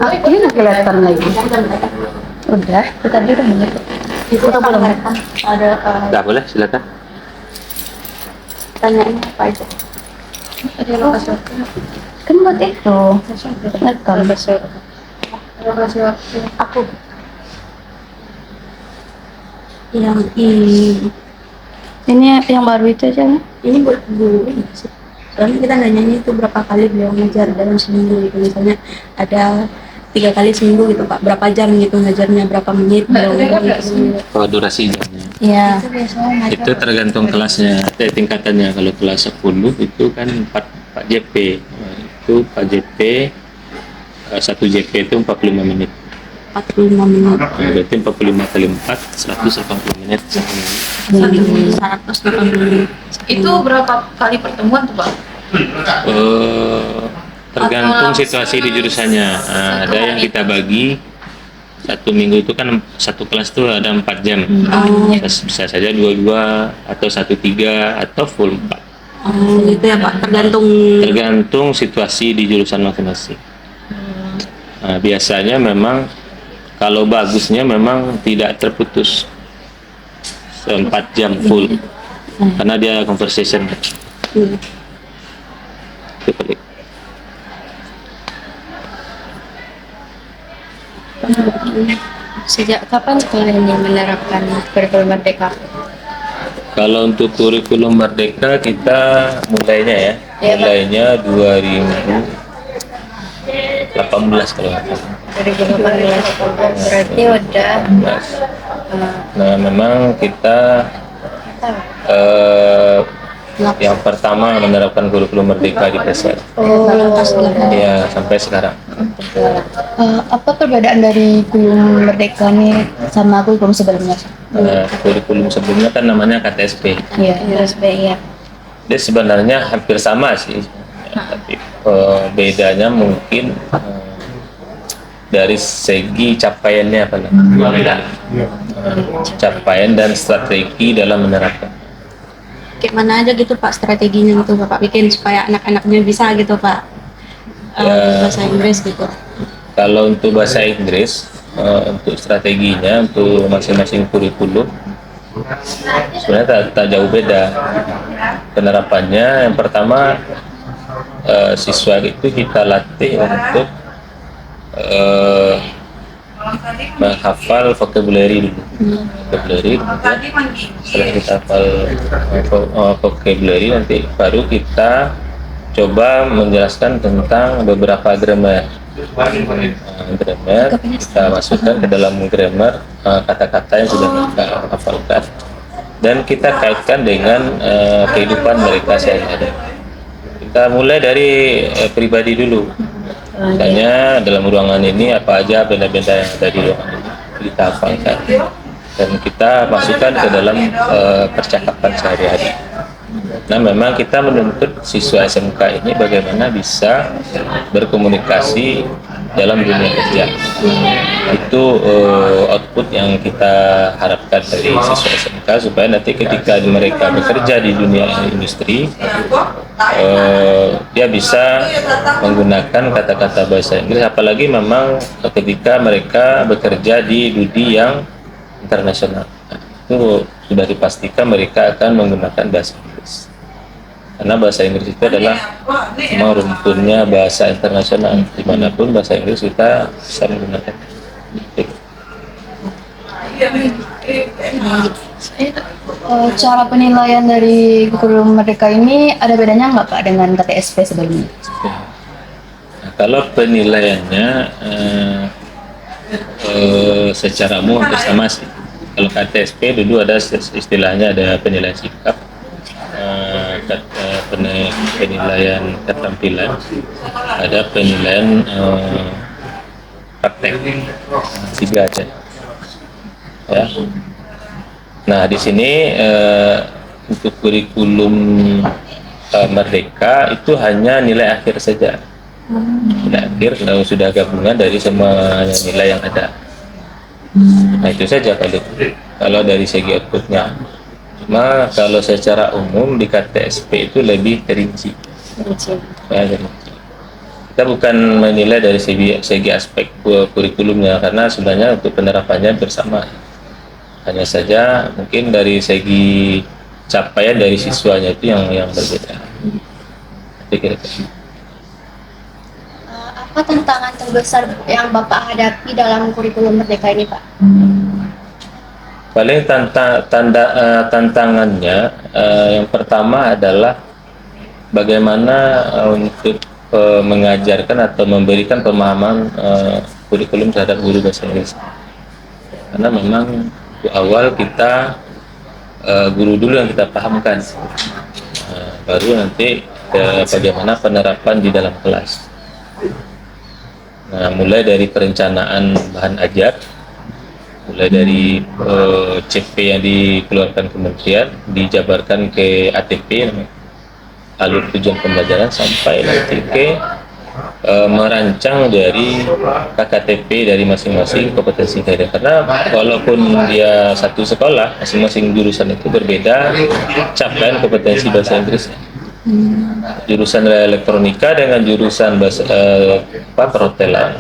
Ini nggak kelihatan lagi. Udah, tadi udah bener. Itu belum ada Nggak boleh, silakan. tanyain apa aja. Ada lokasi waktu. Kan buat itu. Rekam. Lokasi waktu. Aku. Yang ini yang baru itu aja. Ini buat guru sih. Soalnya kita nanyanya itu berapa kali beliau ngajar dalam seminggu gitu. Misalnya ada 3 kali seminggu gitu Pak, berapa jam gitu ngajarnya, berapa menit beliau gitu. Oh, durasinya. Iya. Itu tergantung kelasnya, tingkatannya. Kalau kelas 10 itu kan 4 JP. Nah, itu 4 JP, 1 JP itu 45 menit. 45 menit. Nah, berarti 45 kali 4, 180 menit. 180 menit. Itu berapa kali pertemuan tuh Pak? Tergantung situasi di jurusannya. Nah, ada yang kita bagi 1 minggu itu kan 1 kelas tuh ada 4 jam. Bisa saja 2 atau 1 3 atau full 4. Gitu ya Pak, Tergantung situasi di jurusan masing-masing. Nah, biasanya memang kalau bagusnya memang tidak terputus 4 jam full, karena dia conversation. Sejak kapan sekolah ini menerapkan kurikulum merdeka? Kalau untuk kurikulum merdeka kita mulainya mulainya 2018 kalau nggak salah. 2018 berarti udah Nah, memang kita yang pertama menerapkan kurikulum merdeka di PSR. Ya, sampai sekarang. apa perbedaan dari kurikulum merdeka ini sama kurikulum sebelumnya? Kurikulum sebelumnya kan namanya KTSP. Iya, KTSP ya. Dia sebenarnya hampir sama sih, tapi bedanya mungkin dari segi capaiannya apa namanya, capaian dan strategi dalam menerapkan. Gimana aja gitu Pak strateginya gitu Bapak bikin supaya anak-anaknya bisa gitu Pak bahasa Inggris gitu. Kalau untuk bahasa Inggris, untuk strateginya untuk masing-masing kurikulum sebenarnya tak jauh beda penerapannya. Yang pertama, siswa itu kita latih untuk menghafal vocabulary dulu. Vocabulary, kemudian setelah kita hafal vocabulary, nanti baru kita coba menjelaskan tentang beberapa grammar. Grammar kita masukkan ke dalam grammar kata-kata yang sudah kita hafalkan, dan kita kaitkan dengan kehidupan mereka sehari-hari. Kita mulai dari pribadi dulu. Misalnya dalam ruangan ini apa aja benda-benda yang ada di ruangan ini kita hafalkan dan kita masukkan ke dalam percakapan sehari-hari. Nah, memang kita menuntut siswa SMK ini bagaimana bisa berkomunikasi dalam dunia kerja. Itu output yang kita harapkan dari siswa SMK, supaya nanti ketika mereka bekerja di dunia industri, dia bisa menggunakan kata-kata bahasa Inggris, apalagi memang ketika mereka bekerja di dunia yang internasional. Itu sudah dipastikan mereka akan menggunakan bahasa Inggris, karena bahasa Inggris itu adalah memang runtunnya bahasa internasional. Dimanapun bahasa Inggris kita bisa menggunakan. Cara penilaian dari kurikulum merdeka ini ada bedanya nggak Pak dengan KTSP sebelumnya? Nah, kalau penilaiannya secara umum hampir sama sih. Kalau KTSP dulu ada istilahnya ada penilaian sikap, penilaian keterampilan, ada penilaian praktek, 3 aja. Ya. Nah, di sini untuk kurikulum merdeka itu hanya nilai akhir saja. Nilai akhir kalau sudah gabungan dari semua nilai yang ada. Nah, itu saja kalau dari segi outputnya. Cuma kalau secara umum di KTSP itu lebih terinci. Ya, terinci. kita bukan menilai dari segi aspek kurikulumnya, karena sebenarnya untuk penerapannya bersama. Hanya saja mungkin dari segi capaian dari siswanya itu yang berbeda. Jadi kira-kira. Apa tantangan terbesar yang Bapak hadapi dalam kurikulum Merdeka ini, Pak? Paling tantangannya yang pertama adalah bagaimana untuk mengajarkan atau memberikan pemahaman kurikulum terhadap guru bahasa Inggris. Karena memang di awal kita guru dulu yang kita pahamkan, baru nanti bagaimana penerapan di dalam kelas. Nah, mulai dari perencanaan bahan ajar, mulai dari CP yang dikeluarkan kementerian, dijabarkan ke ATP, alur tujuan pembelajaran, sampai nanti ke merancang dari KKTP dari masing-masing kompetensi kaedah. Karena walaupun dia satu sekolah, masing-masing jurusan itu berbeda capaian kompetensi bahasa Inggris. Jurusan elektronika dengan jurusan bahasa perhotelan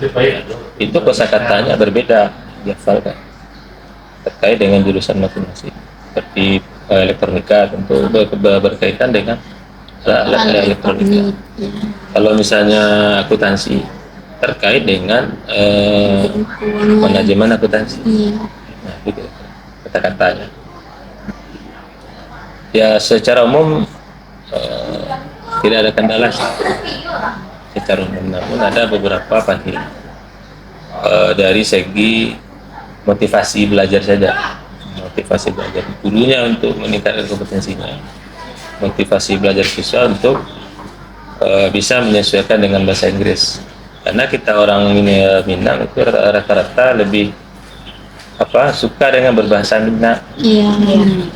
itu kosakatanya berbeda, dihafalkan terkait dengan jurusan masing-masing. Seperti elektronika tentu berkaitan dengan alat elektronika. Kalau misalnya akuntansi terkait dengan manajemen akuntansi. Nah, gitu kata-katanya. Ya secara umum tidak ada kendala sih. Secara umum, namun ada beberapa panti dari segi motivasi belajar saja, motivasi belajar gurunya untuk meningkatkan kompetensinya, motivasi belajar siswa untuk bisa menyesuaikan dengan bahasa Inggris. Karena kita orang Minang itu rata-rata lebih suka dengan berbahasa Minang.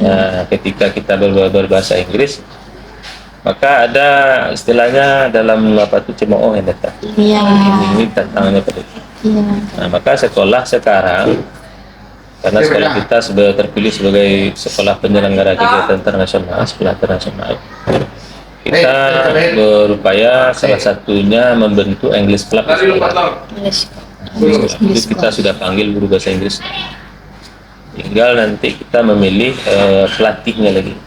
Nah, ketika kita berbahasa Inggris, maka ada istilahnya dalam cemooh yang datang. Ini tantangannya pada itu. Nah, maka sekolah sekarang, karena sekolah kita terpilih sebagai sekolah penyelenggara kegiatan internasional, sekolah internasional, kita berupaya salah satunya membentuk English Club. Jadi kita sudah panggil guru bahasa Inggris. Tinggal nanti kita memilih pelatihnya lagi.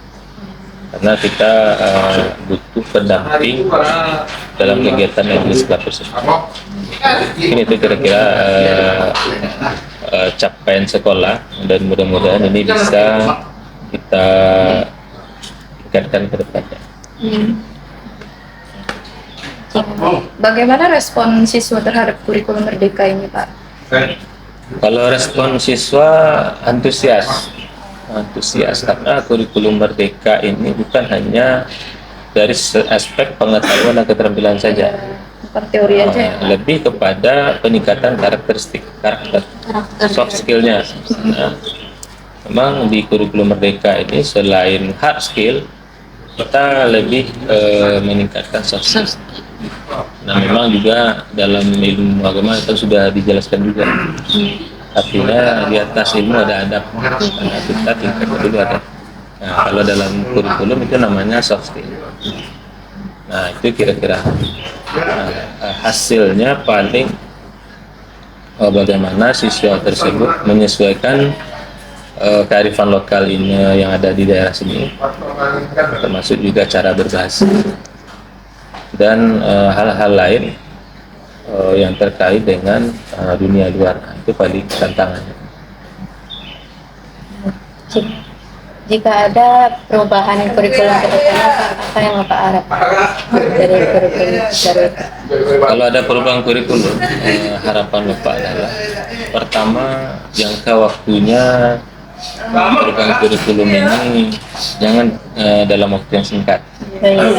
Karena kita butuh pendamping dalam kegiatan English Club tersebut. Ini itu kira-kira capaian sekolah, dan mudah-mudahan ini bisa kita tingkatkan ke depannya. Bagaimana respon siswa terhadap kurikulum Merdeka ini, Pak? Kalau respon siswa antusias karena kurikulum Merdeka ini bukan hanya dari aspek pengetahuan dan keterampilan saja, Bukan teori aja. lebih kepada peningkatan karakter soft skillnya. Nah, memang di kurikulum Merdeka ini selain hard skill, kita lebih meningkatkan soft skill. Nah, memang juga dalam ilmu agama itu sudah dijelaskan juga. Artinya di atas ilmu ada adab. Nah, kita tingkat dulu adab. Nah, kalau dalam kurikulum itu namanya soft skill. Nah, itu kira-kira hasilnya paling bagaimana siswa tersebut menyesuaikan kearifan lokal ini yang ada di daerah sini, termasuk juga cara berbahasa dan hal-hal lain yang terkait dengan dunia luar. Nah, itu paling tantangannya. Jika ada perubahan kurikulum ke depannya, apa yang Bapak harapkan dari kurikulum baru? Kalau ada perubahan kurikulum, harapan Bapak adalah pertama, jangka waktunya perubahan kurikulum ini jangan dalam waktu yang singkat.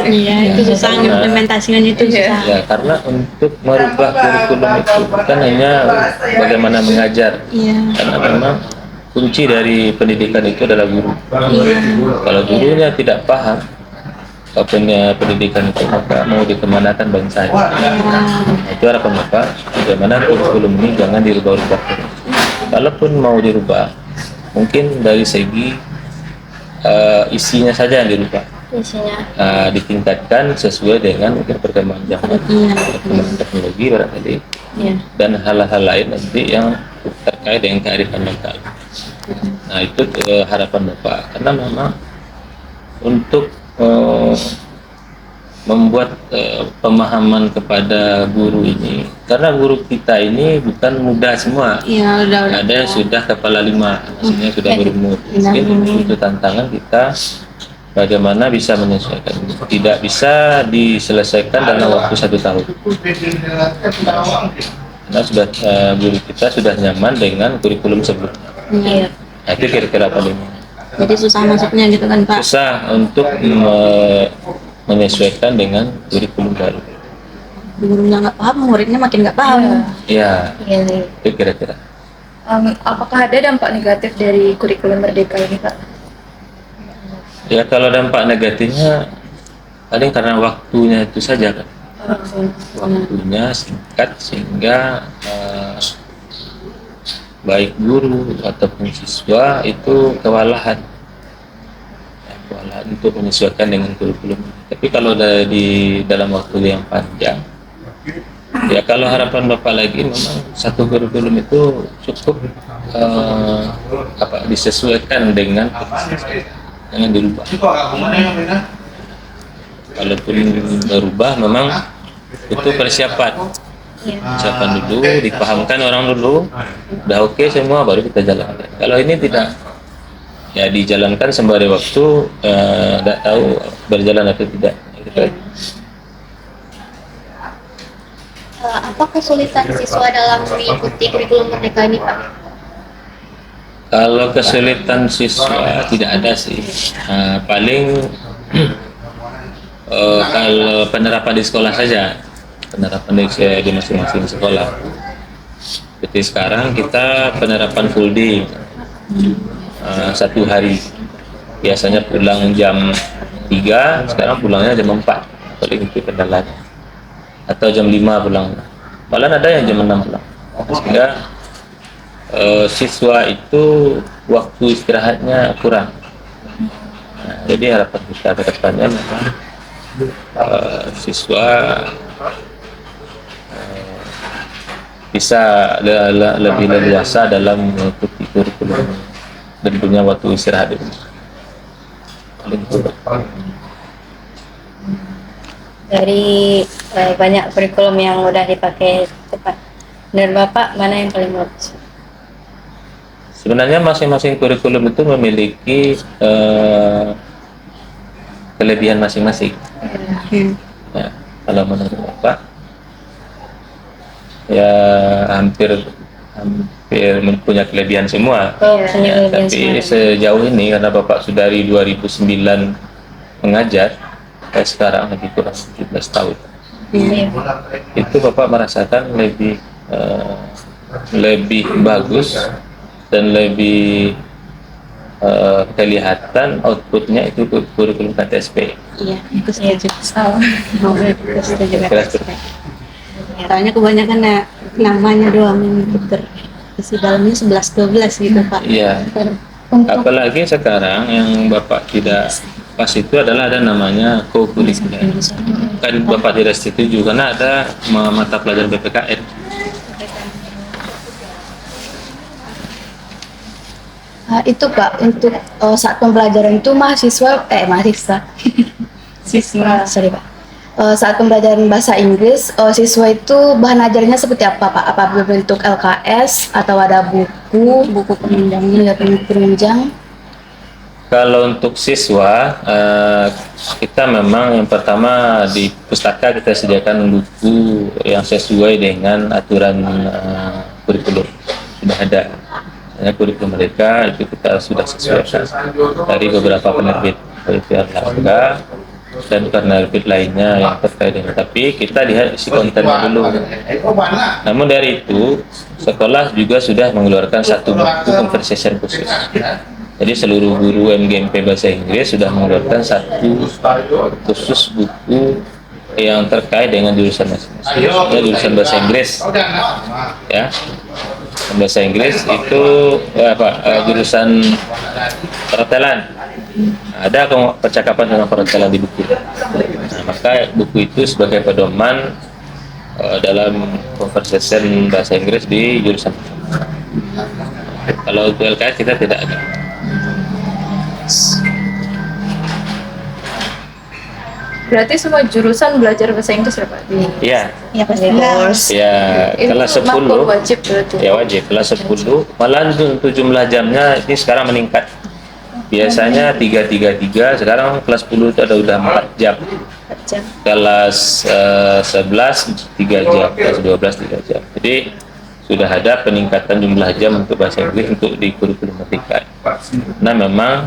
Iya, itu susah, implementasinya itu susah. Ya, karena untuk merubah kurikulum itu bukan hanya bagaimana mengajar, karena memang kunci dari pendidikan itu adalah guru. Kalau gurunya tidak paham pendidikan itu, maka mau dikemanakan bangsa. Itu harapan Bapak, bagaimana kurikulum ini jangan dirubah-rubah. Kalaupun mau dirubah, mungkin dari segi isinya saja yang dirubah. isinya. ditingkatkan sesuai dengan perkembangan zaman, perkembangan teknologi barangkali, Iya. dan hal-hal lain nanti yang terkait dengan kearifan lokal. Nah itu harapan Bapak, karena memang untuk membuat pemahaman kepada guru ini, karena guru kita ini bukan muda semua, Iya, udah. ada yang sudah kepala 5, maksudnya sudah berumur. Mungkin itu tantangan kita, bagaimana bisa menyesuaikan. Tidak bisa diselesaikan dalam waktu 1 tahun, karena sudah guru kita sudah nyaman dengan kurikulum sebelumnya. Iya. Nah, itu kira-kira paling Jadi susah masuknya gitu kan Pak. susah untuk menyesuaikan dengan kurikulum baru. Gurunya nggak paham, muridnya makin nggak paham. Ya, Iya. itu kira-kira. Apakah ada dampak negatif dari kurikulum Merdeka ini, Pak? Ya kalau dampak negatifnya paling karena waktunya itu saja kan. Waktunya singkat sehingga baik guru ataupun siswa itu kewalahan untuk menyesuaikan dengan kurikulum. Tapi kalau di dalam waktu yang panjang, ya kalau harapan Bapak lagi memang satu kurikulum itu cukup disesuaikan dengan jangan dirubah. Kalaupun berubah memang itu persiapan dulu, dipahamkan orang dulu, udah oke semua baru kita jalankan. Kalau ini tidak, ya dijalankan sembari waktu, tidak tahu berjalan atau tidak. Apa kesulitan siswa dalam mengikuti kurikulum Merdeka ini, Pak? Kalau kesulitan siswa tidak ada sih, paling kalau penerapan di sekolah saja, penerapan di masing-masing sekolah. Seperti sekarang kita penerapan full day, 1 hari. Biasanya pulang jam 3, sekarang pulangnya jam 4, paling itu kendalanya. Atau jam 5 pulang, malah ada yang jam 6 pulang. Sehingga siswa itu waktu istirahatnya kurang. Nah, jadi harapan kita ke depannya memang siswa bisa lebih leluasa dalam mengikuti kurikulum dan punya waktu istirahat itu. Dari banyak kurikulum yang udah dipakai, Pak, menurut Bapak mana yang paling bagus? Sebenarnya masing-masing kurikulum itu memiliki kelebihan masing-masing. Ya, kalau menurut Bapak, ya hampir punya kelebihan semua. Ya, tapi sejauh ini karena Bapak sudah dari 2009 mengajar, sekarang lebih kurang 17 tahun. Itu Bapak merasakan lebih bagus dan lebih kelihatan outputnya itu kurikulum KTSP. Iya, aku setuju. Aku setuju KTSP. Soalnya kebanyakan namanya doang yang isi dalamnya 11-12 gitu Pak. Iya. Apalagi sekarang yang Bapak tidak pas itu adalah ada namanya co-curricular. Kan Bapak tidak setuju karena ada mata pelajaran PPKN. Itu Pak, untuk saat pembelajaran itu mahasiswa sorry Pak. Saat pembelajaran bahasa Inggris, siswa itu bahan ajarnya seperti apa Pak? Apa berbentuk LKS atau ada buku penunjang? Kalau untuk siswa, kita memang yang pertama di pustaka kita sediakan buku yang sesuai dengan aturan kurikulum. Sudah ada. Kurikulum mereka itu kita sudah sesuaikan dari beberapa penerbit seperti Erlangga dan penerbit lainnya yang terkait dengan. Tapi kita lihat isi kontennya dulu. Namun dari itu sekolah juga sudah mengeluarkan satu buku conversation khusus. Jadi seluruh guru MGMP bahasa Inggris sudah mengeluarkan satu khusus buku yang terkait dengan jurusan masing-masing. Jurusan bahasa Inggris, ya. Bahasa Inggris itu jurusan perhotelan Ada percakapan dengan frontal di buku. Nah, maka buku itu sebagai pedoman dalam conversation bahasa Inggris di jurusan. Kalau untuk LKS kita tidak ada. Berarti semua jurusan belajar bahasa Inggris ya Pak? Ya, Ya pasti. ya kelas 10 makul wajib berarti. ya wajib kelas 10. Malah untuk jumlah jamnya ini sekarang meningkat. Biasanya 3 sekarang kelas 10 itu ada udah 4 jam. Jam. Kelas 11 3 jam, kelas 12 3 jam. Jadi sudah ada peningkatan jumlah jam untuk bahasa Inggris untuk di kurikulum merdeka. Nah memang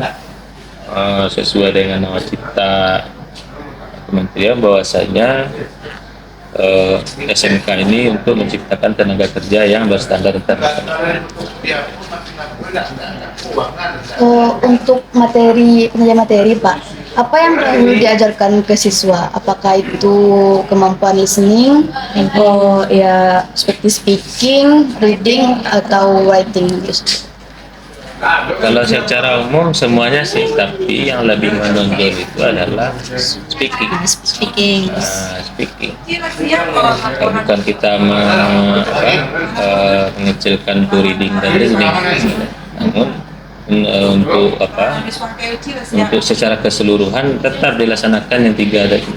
sesuai dengan nawacita Kementerian bahwasanya SMK ini untuk menciptakan tenaga kerja yang berstandar internasional. Untuk penilaian materi Pak, apa yang perlu diajarkan ke siswa? Apakah itu kemampuan listening, ya seperti speaking, reading, atau writing? Kalau secara umum semuanya sih, tapi yang lebih menonjol itu adalah speaking. Speaking. Speaking. Bukan kita mengecilkan to reading dan listening, namun untuk secara keseluruhan tetap dilaksanakan yang 3 ada itu.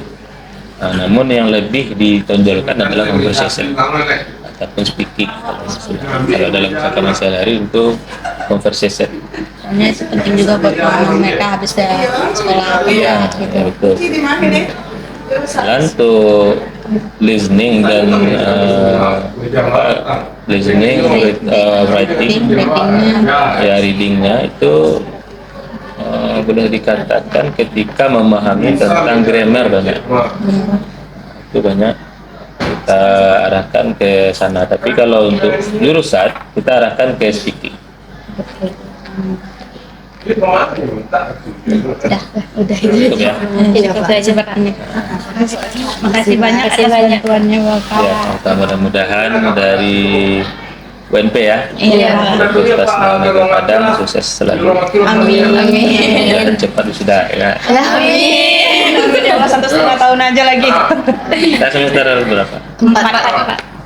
Namun yang lebih ditonjolkan adalah conversation ataupun speaking kalau dalam percakapan sehari-hari untuk conversation. Soalnya itu penting juga buat mereka habis dari sekolah Iya, gitu. betul. Dan untuk listening dan writing, ya readingnya itu boleh dikatakan ketika memahami tentang grammar banyak. Itu banyak kita arahkan ke sana. Tapi kalau untuk jurusan kita arahkan ke speaking. Udah itu. Cukup ya. Itu aja Pak. Makasih banyak atas bantuannya Bapak. Ya, mudah-mudahan dari UNP ya. Iya. Universitas Negeri Padang sukses selalu. Amin. Dan cepat sudah ya. Amin. 1,5 tahun aja lagi. Kita semester berapa? 4 Pak.